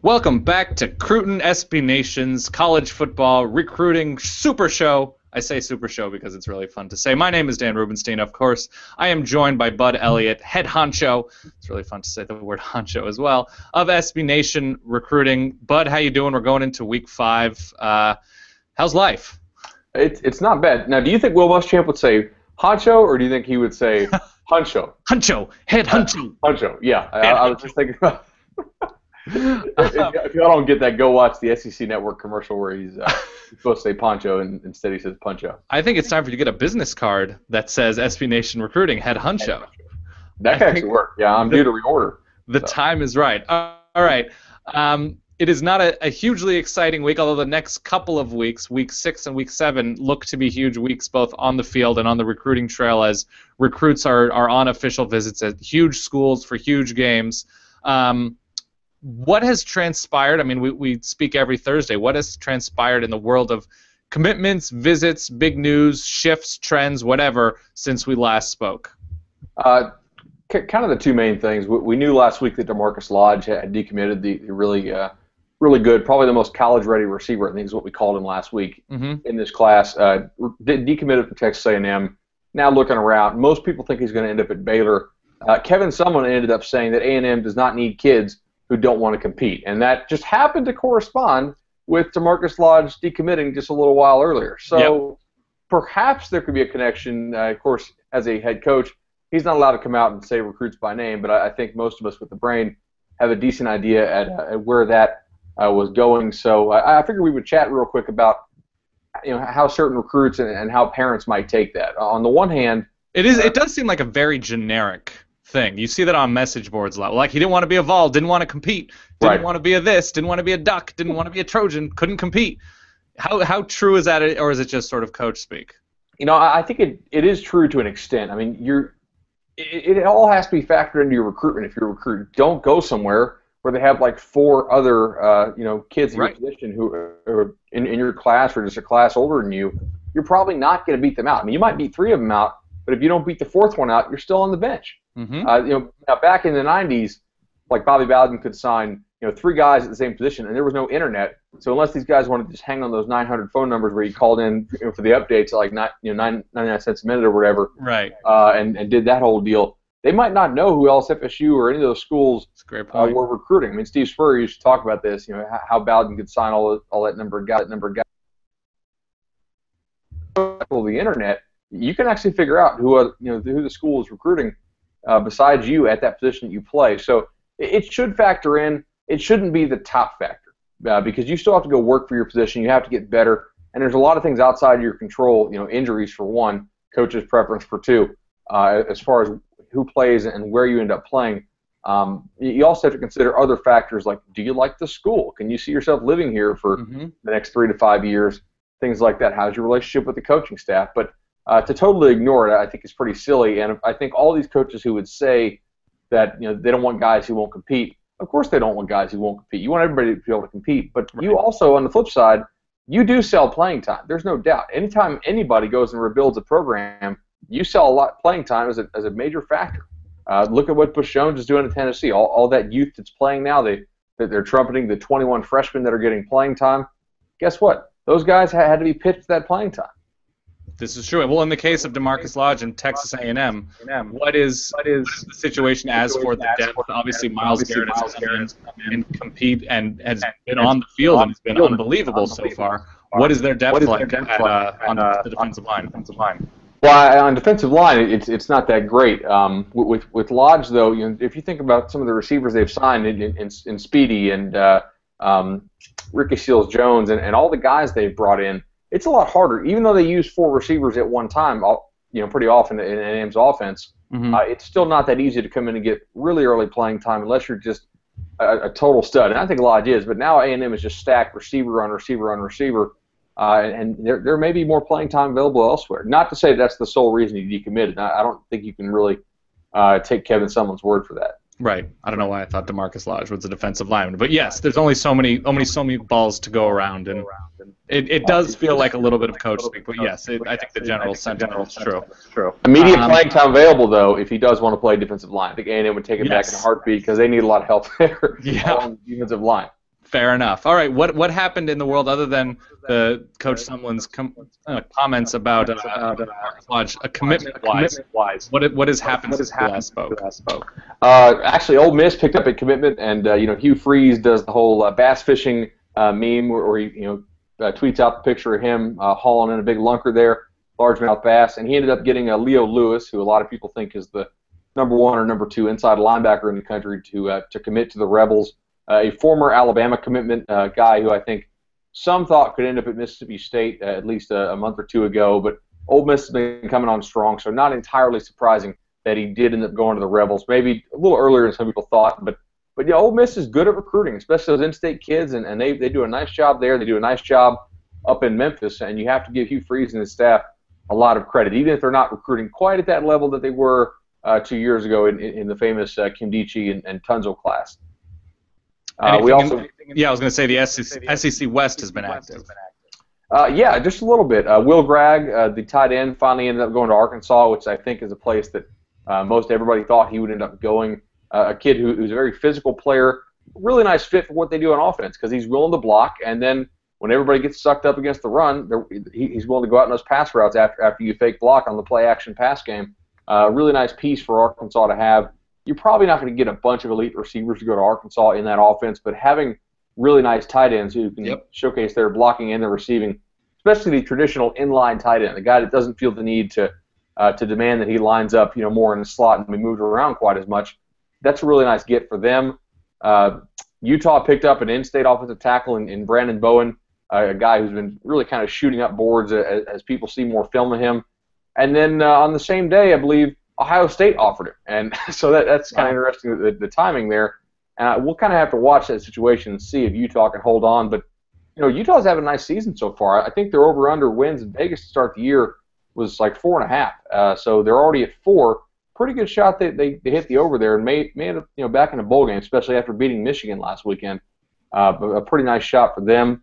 Welcome back to Cruton SB Nation's college football recruiting super show. I say super show because it's really fun to say. My name is Dan Rubenstein, of course. I am joined by Bud Elliott, head honcho. It's really fun to say the word honcho as well, of SB Nation recruiting. Bud, how you doing? We're going into week 5. How's life? It's not bad. Now, do you think Will Muschamp would say honcho, or do you think he would say honcho? Honcho, head honcho. Honcho, yeah. I was just thinking about if y'all don't get that, go watch the SEC Network commercial where he's supposed to say poncho and instead he says puncho. I think it's time for you to get a business card that says SB Nation recruiting, head honcho. That can actually work. Yeah, I'm due to reorder. The time is right. All right. It is not a hugely exciting week, although the next couple of weeks, week 6 and week 7, look to be huge weeks both on the field and on the recruiting trail as recruits are on official visits at huge schools for huge games. What has transpired? I mean, we speak every Thursday. What has transpired in the world of commitments, visits, big news, shifts, trends, whatever, since we last spoke? Kind of the two main things. We knew last week that DeMarcus Lodge had decommitted, the really good, probably the most college-ready receiver, I think is what we called him last week in this class. Decommitted from Texas A&M. Now looking around, most people think he's going to end up at Baylor. Kevin Sumlin ended up saying that A&M does not need kids who don't want to compete, and that just happened to correspond with DeMarcus Lodge decommitting just a little while earlier. So perhaps there could be a connection. Of course, as a head coach, he's not allowed to come out and say recruits by name, but I think most of us with the brain have a decent idea at where that was going. So I figured we would chat real quick about how certain recruits and how parents might take that. On the one hand, it does seem like a very generic thing. You see that on message boards a lot. Like, he didn't want to be a Vol, didn't want to compete, didn't want to be a this, didn't want to be a Duck, didn't want to be a Trojan, couldn't compete. How true is that, or is it just sort of coach speak? I think it is true to an extent. I mean, it all has to be factored into your recruitment. If you're a recruit, don't go somewhere where they have like 4 other kids in your position who are in your class or just a class older than you. You're probably not going to beat them out. I mean, you might beat 3 of them out, but if you don't beat the 4th one out, you're still on the bench. Now back in the 90s, like Bobby Bowden could sign 3 guys at the same position, and there was no internet. So unless these guys wanted to just hang on those 900 phone numbers where you called in for the updates at like 99 cents a minute or whatever, and did that whole deal, they might not know who else FSU or any of those schools were recruiting. I mean, Steve Spurrier used to talk about this, how Bowden could sign all that number of guys. The internet, you can actually figure out who the school is recruiting besides you at that position that you play. So it should factor in. It shouldn't be the top factor because you still have to go work for your position. You have to get better, and there's a lot of things outside of your control. Injuries for one, coach's preference for 2, as far as who plays and where you end up playing. You also have to consider other factors like, do you like the school? Can you see yourself living here for the next 3 to 5 years? Things like that. How's your relationship with the coaching staff? But to totally ignore it, I think is pretty silly. And I think all these coaches who would say that they don't want guys who won't compete, of course they don't want guys who won't compete. You want everybody to be able to compete. But you also, on the flip side, you do sell playing time. There's no doubt. Anytime anybody goes and rebuilds a program, you sell a lot playing time as a major factor. Look at what Bush Jones is doing in Tennessee. All that youth that's playing now, they're trumpeting the 21 freshmen that are getting playing time. Guess what? Those guys had to be pitched that playing time. This is true. Well, in the case of DeMarcus Lodge and Texas A&M, what is the situation as for the depth? Obviously, Myles Garrett has come in and compete and has been on the field and has been unbelievable so far. What is their depth like on the defensive line? Well, on defensive line, it's not that great. With Lodge, though, if you think about some of the receivers they've signed in Speedy and Ricky Seals-Jones and all the guys they've brought in, it's a lot harder. Even though they use 4 receivers at one time, pretty often in A&M's offense, it's still not that easy to come in and get really early playing time unless you're just a total stud. And I think Lodge is, but now A&M is just stacked receiver on receiver on receiver. And there may be more playing time available elsewhere. Not to say that's the sole reason he decommitted. I don't think you can really take Kevin Sumlin's word for that. Right. I don't know why I thought DeMarcus Lodge was a defensive lineman, but yes, there's only so many balls to go around, and it does feel like a little bit of coach speak. But yes, I think the general sentiment is true. Immediate playing time available, though, if he does want to play defensive line. I think A&M would take it back in a heartbeat because they need a lot of help there on the defensive line. Fair enough. All right, what happened in the world other than the Coach Sumlin's comments about Lodge, commitment-wise? What has happened since we last spoke? Actually, Ole Miss picked up a commitment, and Hugh Freeze does the whole bass fishing meme where he tweets out the picture of him hauling in a big lunker there, largemouth bass, and he ended up getting Leo Lewis, who a lot of people think is the number 1 or number 2 inside linebacker in the country, to commit to the Rebels. A former Alabama commitment guy who I think some thought could end up at Mississippi State at least a month or 2 ago, but Ole Miss has been coming on strong, so not entirely surprising that he did end up going to the Rebels, maybe a little earlier than some people thought, but yeah, Ole Miss is good at recruiting, especially those in-state kids, and they do a nice job there. They do a nice job up in Memphis, and you have to give Hugh Freeze and his staff a lot of credit, even if they're not recruiting quite at that level that they were 2 years ago in the famous Kimdichie and Tunzel class. I was going to say the SEC West has been active. Yeah, just a little bit. Will Gregg, the tight end, finally ended up going to Arkansas, which I think is a place that most everybody thought he would end up going. A kid who's a very physical player, really nice fit for what they do on offense because he's willing to block, and then when everybody gets sucked up against the run, he's willing to go out in those pass routes after you fake block on the play-action pass game. Really nice piece for Arkansas to have. You're probably not going to get a bunch of elite receivers to go to Arkansas in that offense, but having really nice tight ends who can showcase their blocking and their receiving, especially the traditional inline tight end, the guy that doesn't feel the need to demand that he lines up more in the slot and be moved around quite as much. That's a really nice get for them. Utah picked up an in-state offensive tackle in Brandon Bowen, a guy who's been really kind of shooting up boards as people see more film of him. And then on the same day, I believe, Ohio State offered him. And so that's kind of interesting, the timing there. And we'll kind of have to watch that situation and see if Utah can hold on. But, Utah's having a nice season so far. I think their over-under wins in Vegas to start the year was like 4.5. So they're already at 4. Pretty good shot that they hit the over there and may end up back in a bowl game, especially after beating Michigan last weekend. A pretty nice shot for them.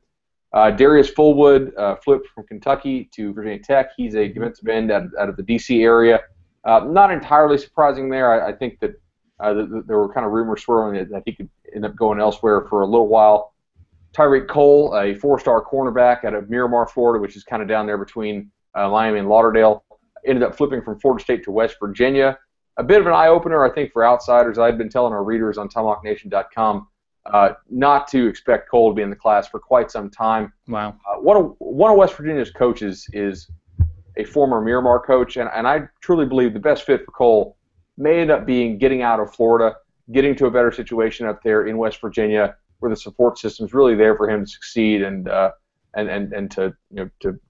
Darius Fullwood flipped from Kentucky to Virginia Tech. He's a defensive end out of the D.C. area. Not entirely surprising there. I think that there were kind of rumors swirling that he could end up going elsewhere for a little while. Tyreek Cole, a 4-star cornerback out of Miramar, Florida, which is kind of down there between Miami and Lauderdale, ended up flipping from Florida State to West Virginia. A bit of an eye-opener, I think, for outsiders. I'd been telling our readers on TomahawkNation.com not to expect Cole to be in the class for quite some time. Wow. One of West Virginia's coaches is a former Miramar coach, and I truly believe the best fit for Cole may end up being getting out of Florida, getting to a better situation up there in West Virginia where the support system's really there for him to succeed and to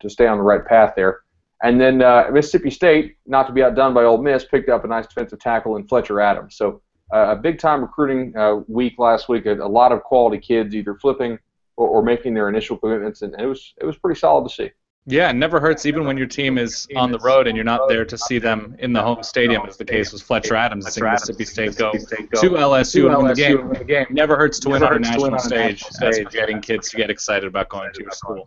stay on the right path there. And then Mississippi State, not to be outdone by Ole Miss, picked up a nice defensive tackle in Fletcher Adams. So a big-time recruiting week last week. A lot of quality kids either flipping or making their initial commitments, and it was pretty solid to see. Yeah, it never hurts even when your team is on the road and you're not there to see them in the home stadium, as the case was Fletcher Adams seeing Mississippi State go to LSU and win the game. Never hurts to win on a national stage as you're getting kids to get excited about going to your school.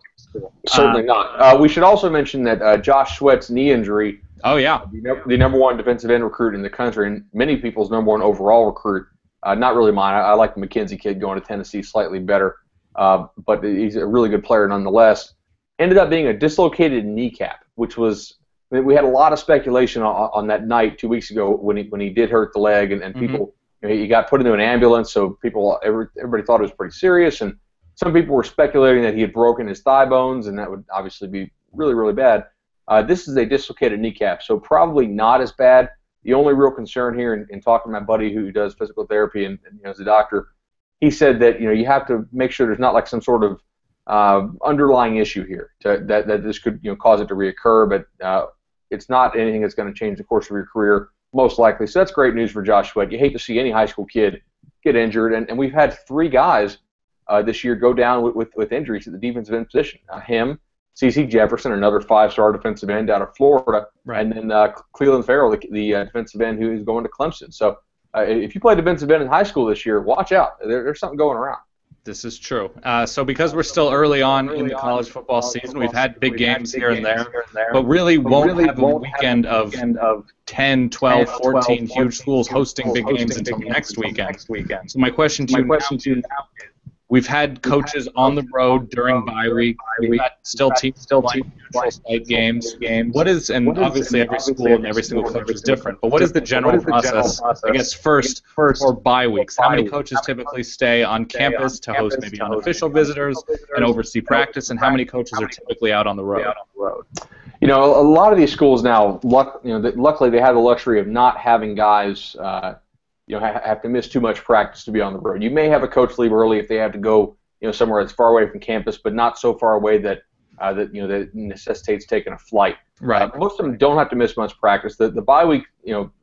Certainly not. We should also mention that Josh Sweat's knee injury, the number 1 defensive end recruit in the country and many people's number 1 overall recruit, not really mine. I like the McKenzie kid going to Tennessee slightly better, but he's a really good player nonetheless. Ended up being a dislocated kneecap, which was, we had a lot of speculation on that night 2 weeks ago when he did hurt the leg, and people, he got put into an ambulance, so everybody thought it was pretty serious, and some people were speculating that he had broken his thigh bones, and that would obviously be really, really bad. This is a dislocated kneecap, so probably not as bad. The only real concern here, in talking to my buddy who does physical therapy and is a doctor, he said that you have to make sure there's not like some sort of underlying issue here that this could cause it to reoccur, but it's not anything that's going to change the course of your career most likely. So that's great news for Josh Sweat. You hate to see any high school kid get injured, and we've had 3 guys this year go down with injuries at the defensive end position. Him, C.C. Jefferson, another 5-star defensive end out of Florida, right, and then Cleveland Farrell, the defensive end who is going to Clemson. So if you play defensive end in high school this year, watch out. There's something going around. This is true. So because we're still early on in the college football season, we've had big games here and there, but really won't have a weekend of 10, 12, 14 huge schools hosting big games until next weekend. So my question to you now is, We've had coaches on the road during bye week. We've had still teams playing neutral site games. What is, and obviously every school and every single coach is different, but what is the general process, I guess, first for bye weeks? How many coaches typically stay on campus to host maybe unofficial visitors and oversee practice, and how many coaches are typically out on the road? You know, a lot of these schools now, luckily they have the luxury of not having guys have to miss too much practice to be on the road. You may have a coach leave early if they have to go, somewhere that's far away from campus, but not so far away that that necessitates taking a flight. Right. Most of them don't have to miss much practice. The bye week,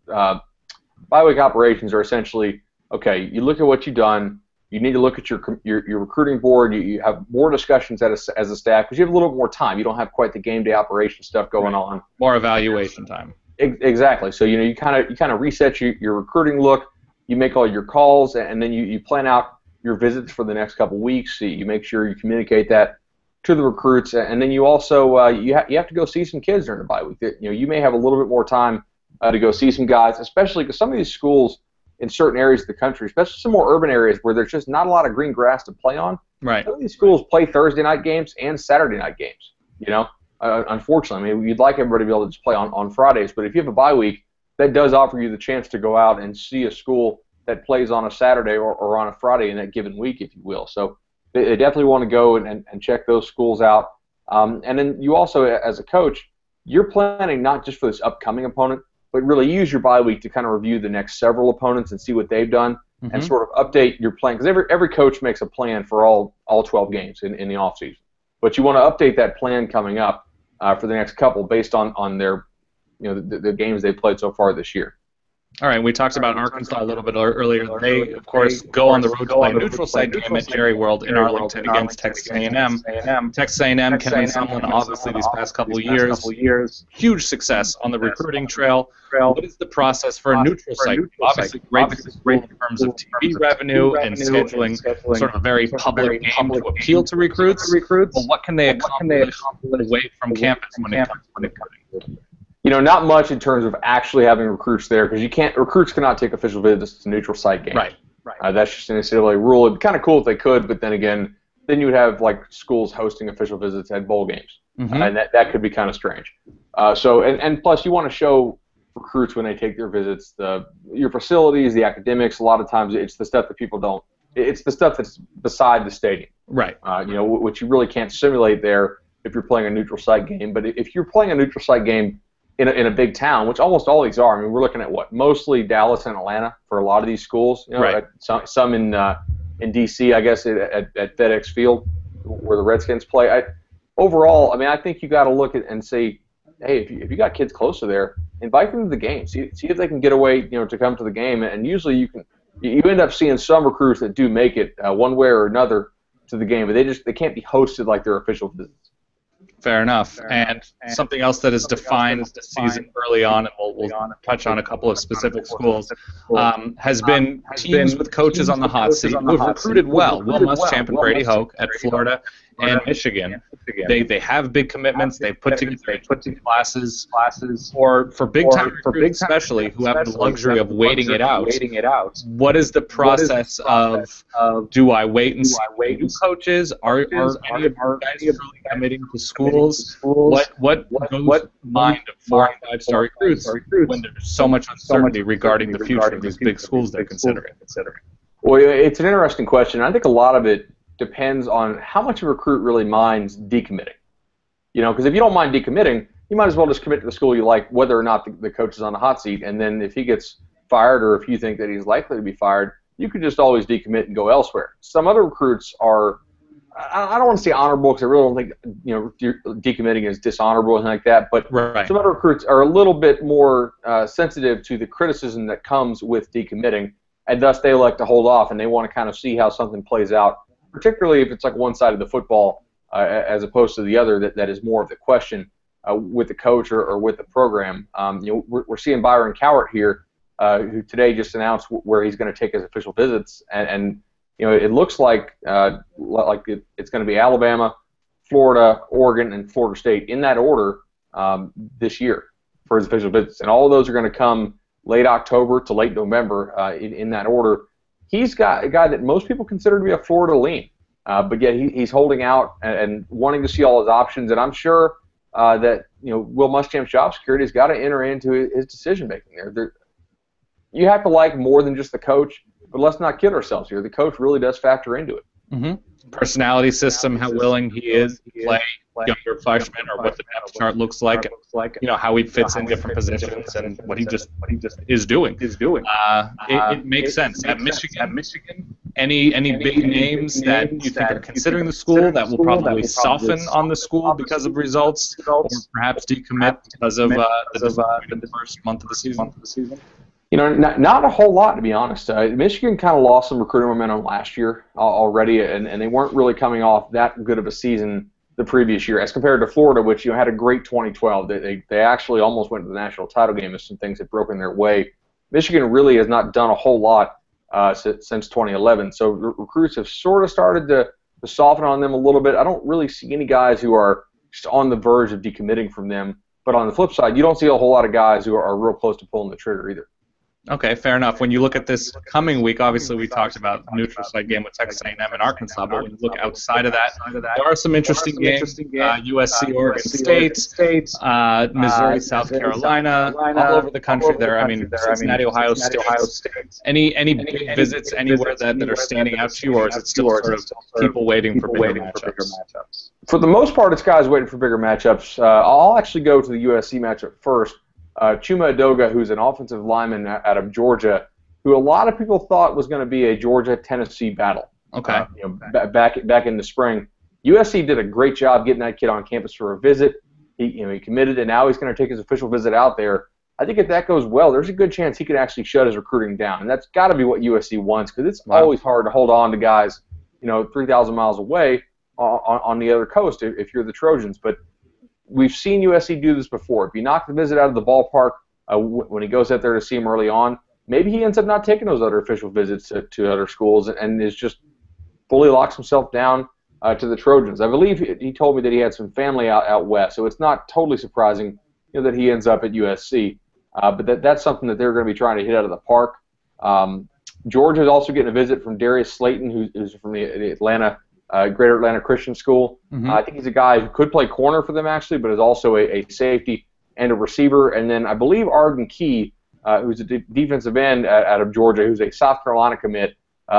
bye week operations are essentially, okay, you look at what you've done. You need to look at your recruiting board. You have more discussions as a staff because you have a little bit more time. You don't have quite the game day operation stuff going on. More evaluation time. Exactly. So you kind of reset your recruiting look. You make all your calls, and then you plan out your visits for the next couple weeks. You make sure you communicate that to the recruits, and then you also you have to go see some kids during the bye week. You may have a little bit more time to go see some guys, especially because some of these schools in certain areas of the country, especially some more urban areas where there's just not a lot of green grass to play on. Right. Some of these schools play Thursday night games and Saturday night games. Unfortunately, I mean, you'd like everybody to be able to just play on Fridays, but if you have a bye week, that does offer you the chance to go out and see a school that plays on a Saturday or on a Friday in that given week, if you will. So they definitely want to go and check those schools out. And then you also, as a coach, you're planning not just for this upcoming opponent, but really use your bye week to kind of review the next several opponents and see what they've done and sort of update your plan. Because every coach makes a plan for all 12 games in the offseason. But you want to update that plan coming up for the next couple based on their the games they've played so far this year. All right, we talked about Arkansas a little bit earlier. They, of course, go on the road to play a neutral site game at Jerry World in Arlington against Texas A&M. Texas A&M, Kevin Sumlin, obviously these past couple of years, huge success on the recruiting trail. What is the process for a neutral site? Obviously, great in terms of TV revenue and scheduling sort of a very public game to appeal to recruits. But what can they accomplish away from campus when it comes to recruiting? Not much in terms of actually having recruits there because recruits cannot take official visits to neutral site games. Right. That's just an NCAA rule. It'd be kind of cool if they could, but then again, then you would have like schools hosting official visits at bowl games, and that could be kind of strange. And plus you want to show recruits when they take their visits your facilities, the academics. A lot of times it's the stuff that people don't. It's the stuff that's beside the stadium. Right. Which you really can't simulate there if you're playing a neutral site game. But if you're playing a neutral site game in a big town, which almost all these are. I mean, we're looking at mostly Dallas and Atlanta for a lot of these schools. Right. Some in D.C., I guess, at FedEx Field where the Redskins play. Overall, I mean, I think you got to look at and say, hey, if you got kids close to there, invite them to the game. See if they can get away, to come to the game. And usually you end up seeing some recruits that do make it one way or another to the game, but they can't be hosted like their official visits. Fair enough. And something else that is defined the season early on, and we'll touch on a couple of specific schools, has been teams with coaches on the hot seat who have recruited well. Will Muschamp and Brady Hoke at Florida and Michigan. They have big commitments. They put together classes for big-time recruits especially who have the luxury of waiting it out. What is the process of do I wait and see new coaches? Are any of our guys really committing to schools? What goes in the mind of 4- and 5-star recruits when there's so much uncertainty regarding the future of these big schools they're considering? Well, it's an interesting question. I think a lot of it depends on how much a recruit really minds decommitting. Because if you don't mind decommitting, you might as well just commit to the school you like, whether or not the coach is on the hot seat. And then if he gets fired or if you think that he's likely to be fired, you could just always decommit and go elsewhere. Some other recruits are, I don't want to say honorable because I really don't think decommitting is dishonorable or anything like that. But some other recruits are a little bit more sensitive to the criticism that comes with decommitting, and thus they like to hold off and they want to kind of see how something plays out, particularly if it's like one side of the football as opposed to the other that is more of the question with the coach or with the program. We're seeing Byron Cowart here, who today just announced where he's going to take his official visits, and it looks like it's going to be Alabama, Florida, Oregon, and Florida State in that order this year for his official visits, and all of those are going to come late October to late November in that order. He's got a guy that most people consider to be a Florida lean. But yet he's holding out and wanting to see all his options. And I'm sure that Will Muschamp's job security has got to enter into his decision making there. You have to like more than just the coach, but let's not kid ourselves here. The coach really does factor into it. Mm-hmm. Personality system, how willing he is to play younger freshmen, or what the depth chart looks like, and how he fits in different positions, and what he just is doing. It makes sense. At Michigan, any big names that you think are considering the school that will probably soften on the school because of results, or perhaps decommit because of the first month of the season? Not a whole lot, to be honest. Michigan kind of lost some recruiting momentum last year already, and they weren't really coming off that good of a season the previous year, as compared to Florida, which had a great 2012. They actually almost went to the national title game as some things had broken their way. Michigan really has not done a whole lot since 2011, so recruits have sort of started to soften on them a little bit. I don't really see any guys who are just on the verge of decommitting from them, but on the flip side, you don't see a whole lot of guys who are real close to pulling the trigger either. Okay, fair enough. When you look at this coming week, obviously we talked about the neutral site game with Texas A&M and Arkansas, but when you look outside of that, there are some interesting games. USC, Oregon State, Missouri, South Carolina, all over the country there. I mean, Cincinnati, Ohio State. Any big visits anywhere that are standing out to you, or is it still sort of people waiting for bigger matchups? For the most part, it's guys waiting for bigger matchups. I'll actually go to the USC matchup first. Chuma Edoga, who's an offensive lineman out of Georgia, who a lot of people thought was going to be a Georgia-Tennessee battle. Okay. Back in the spring, USC did a great job getting that kid on campus for a visit. He committed, and now he's going to take his official visit out there. I think if that goes well, there's a good chance he could actually shut his recruiting down, and that's got to be what USC wants, because it's always hard to hold on to guys, 3,000 miles away on the other coast if you're the Trojans, but. We've seen USC do this before. If you knock the visit out of the ballpark when he goes out there to see him early on, maybe he ends up not taking those other official visits to other schools and is just fully locks himself down to the Trojans. I believe he told me that he had some family out west, so it's not totally surprising that he ends up at USC. But that's something that they're going to be trying to hit out of the park. Georgia is also getting a visit from Darius Slayton, who's from the Atlanta Greater Atlanta Christian School. Mm-hmm. I think he's a guy who could play corner for them, actually, but is also a safety and a receiver. And then I believe Arden Key, who's a defensive end out of Georgia, who's a South Carolina commit,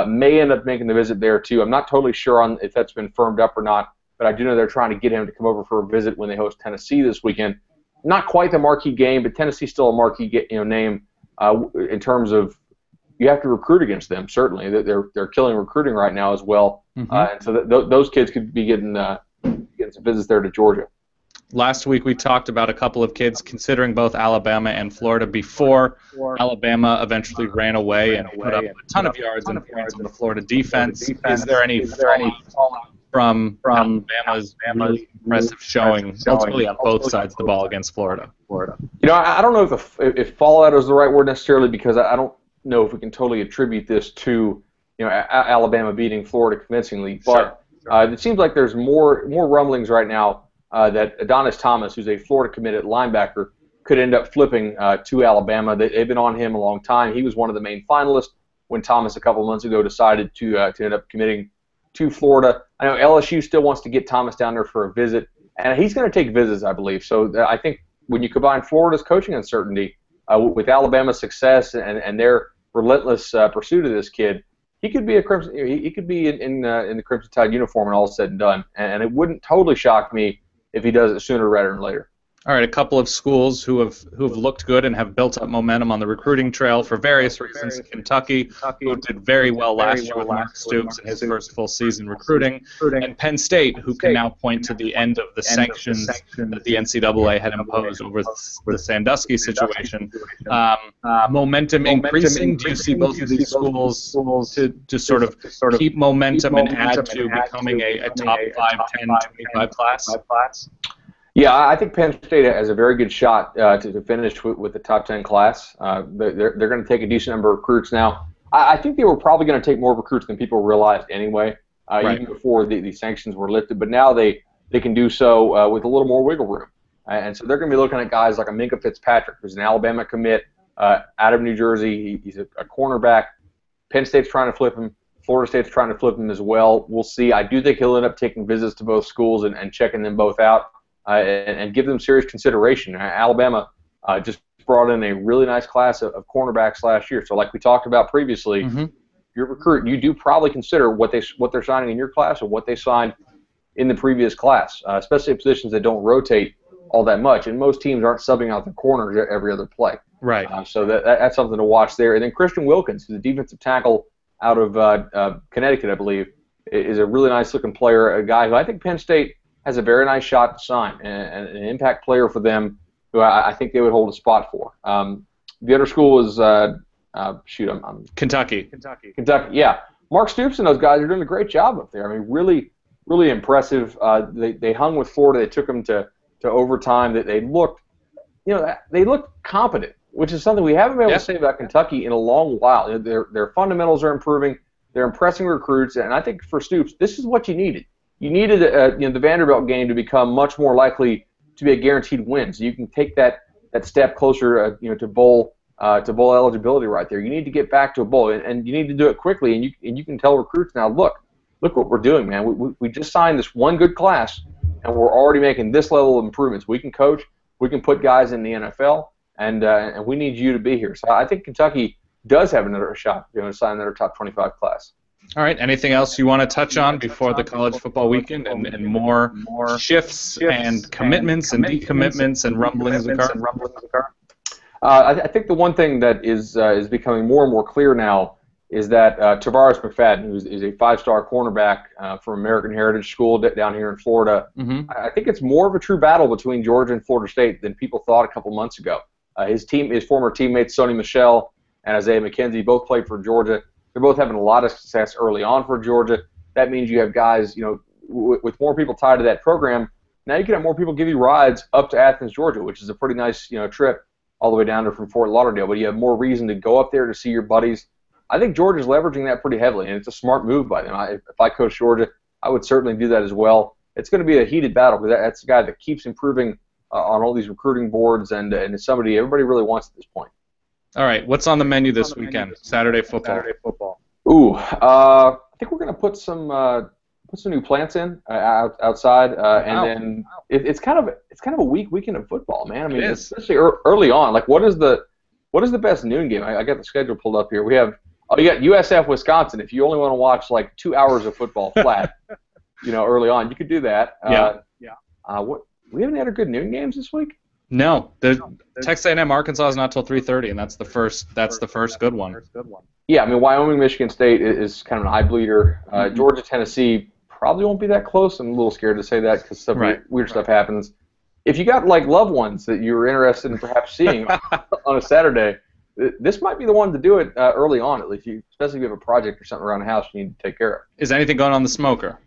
may end up making the visit there, too. I'm not totally sure on if that's been firmed up or not, but I do know they're trying to get him to come over for a visit when they host Tennessee this weekend. Not quite the marquee game, but Tennessee's still a marquee name in terms of you have to recruit against them, certainly. They're killing recruiting right now as well. Mm-hmm. And so those kids could be getting some visits there to Georgia. Last week we talked about a couple of kids considering both Alabama and Florida before Alabama eventually ran away and put up a ton of yards and points on the Florida defense. Is there any fallout from Alabama's really impressive showing ultimately on both sides of the ball against Florida? I don't know if fallout is the right word necessarily, because I don't know if we can totally attribute this to Alabama beating Florida convincingly, but it seems like there's more rumblings right now that Adonis Thomas, who's a Florida committed linebacker, could end up flipping to Alabama. They've been on him a long time. He was one of the main finalists when Thomas a couple of months ago decided to end up committing to Florida. I know LSU still wants to get Thomas down there for a visit, and he's going to take visits, I believe. So I think when you combine Florida's coaching uncertainty with Alabama's success and their relentless pursuit of this kid, he could be he could be in the Crimson Tide uniform when all is said and done, and it wouldn't totally shock me if he does it sooner rather than later. All right, a couple of schools who have looked good and have built up momentum on the recruiting trail for various reasons. Kentucky, who did very well last year with Mark Stoops in his first full season recruiting, and Penn State, who can now point to the end of the sanctions that the NCAA had imposed over the Sandusky situation. Momentum increasing. Do you see both of these schools to sort of keep momentum and add to becoming a top 5, 10, 25 class? Yeah, I think Penn State has a very good shot to finish with the top 10 class. They're going to take a decent number of recruits now. I think they were probably going to take more recruits than people realized anyway, even before the sanctions were lifted. But now they can do so with a little more wiggle room. And so they're going to be looking at guys like a Minka Fitzpatrick, who's an Alabama commit out of New Jersey. He's a cornerback. Penn State's trying to flip him. Florida State's trying to flip him as well. We'll see. I do think he'll end up taking visits to both schools and checking them both out and give them serious consideration. Alabama just brought in a really nice class of cornerbacks last year. So like we talked about previously, your recruit, you do probably consider what they're signing in your class or what they signed in the previous class, especially at positions that don't rotate all that much. And most teams aren't subbing out the corners every other play. Right. So that's something to watch there. And then Christian Wilkins, who's a defensive tackle out of Connecticut, I believe, is a really nice-looking player, a guy who I think Penn State has a very nice shot to sign, and an impact player for them who I think they would hold a spot for. The other school is, Kentucky. Kentucky, yeah. Mark Stoops and those guys are doing a great job up there. I mean, really, really impressive. They hung with Florida. They took them to overtime. They looked competent, which is something we haven't been able to say about Kentucky in a long while. Their fundamentals are improving. They're impressing recruits, and I think for Stoops, this is what you needed. You needed the Vanderbilt game to become much more likely to be a guaranteed win, so you can take that step closer, to bowl eligibility right there. You need to get back to a bowl, and you need to do it quickly. And you can tell recruits now, look what we're doing, man. We just signed this one good class, and we're already making this level of improvements. We can coach. We can put guys in the NFL, and we need you to be here. So I think Kentucky does have another shot to sign another top 25 class. All right. Anything else you want to touch on before the college football weekend and more shifts and commitments and decommitments and rumblings occur? I think the one thing that is becoming more and more clear now is that Tavares McFadden, who is a five-star cornerback from American Heritage School down here in Florida, I think it's more of a true battle between Georgia and Florida State than people thought a couple months ago. His former teammates Sonny Michel and Isaiah McKenzie both played for Georgia. They're both having a lot of success early on for Georgia. That means you have guys, with more people tied to that program. Now you can have more people give you rides up to Athens, Georgia, which is a pretty nice, trip all the way down there from Fort Lauderdale. But you have more reason to go up there to see your buddies. I think Georgia's leveraging that pretty heavily, and it's a smart move by them. If I coach Georgia, I would certainly do that as well. It's going to be a heated battle because that's the guy that keeps improving on all these recruiting boards, and it's somebody everybody really wants at this point. All right, what's on the menu this weekend? Saturday football. Ooh, I think we're going to put some new plants in outside, and then it's kind of a weak weekend of football, man. I mean, especially early on. Like, what is the best noon game? I got the schedule pulled up here. You got USF Wisconsin. If you only want to watch like 2 hours of football flat, early on, you could do that. We haven't had a good noon games this week. No, Texas A&M Arkansas is not till 3:30, and that's the first good one. Yeah, I mean Wyoming Michigan State is kind of an eye bleeder. Georgia Tennessee probably won't be that close. I'm a little scared to say that because weird stuff happens. If you got like loved ones that you're interested in perhaps seeing on a Saturday, this might be the one to do it early on at least. Especially if you have a project or something around the house you need to take care of. Is anything going on the smoker?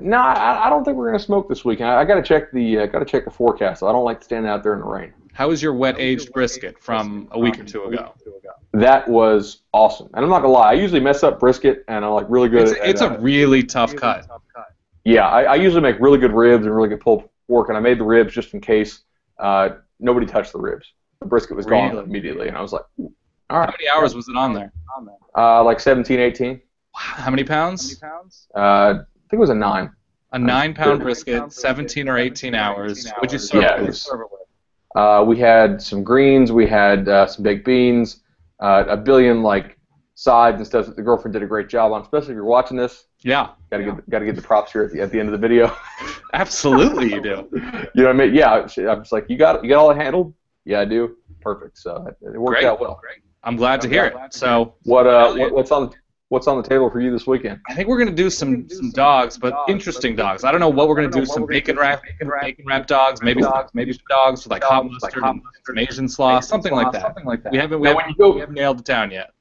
No, I don't think we're going to smoke this weekend. I got to check the forecast. So I don't like standing out there in the rain. How was your wet aged brisket from a week or two ago? That was awesome. And I'm not gonna lie, I usually mess up brisket, and I'm like really good. It's a really tough cut. Yeah, I usually make really good ribs and really good pulled pork, and I made the ribs just in case. Nobody touched the ribs. The brisket was gone immediately, and I was like, all right. How many hours was it on there? Like 17, 18. Wow. How many pounds? I think it was a 9. A 9-pound brisket, 17 or 18 hours. What'd you serve it with? We had some greens. We had some baked beans, a billion sides and stuff that the girlfriend did a great job on. Especially if you're watching this. Yeah. Gotta get the props here at the end of the video. Absolutely, you do. You know what I mean? Yeah. I'm just like, you got all handled? Yeah, I do. Perfect. So it worked out well. Great. I'm glad to hear it. So what's on the table for you this weekend? I think we're gonna do some dogs, but interesting dogs. I don't know what we're gonna do. Some bacon wrap dogs, maybe some dogs with hot mustard, some Asian sauce, something like that. We haven't nailed it down yet.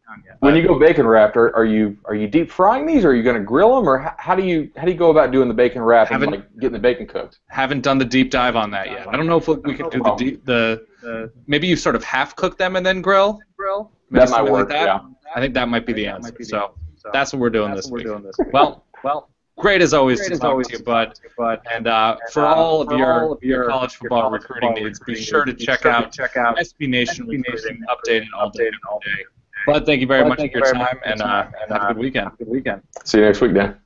When you go bacon wrapped, are you deep frying these, or are you gonna grill them, or how do you go about doing the bacon wrap and getting the bacon cooked? Haven't done the deep dive on that yet. I don't know if we could do maybe you sort of half cook them and then grill. That might work. Yeah. I think that might be the answer. So that's what we're doing this week. Well, great as always to talk to you, Bud. And for all of your college football recruiting needs, be sure to check out SB Nation Recruiting, updated all day. But thank you very much for your time, and have a good weekend. See you next week, Dan.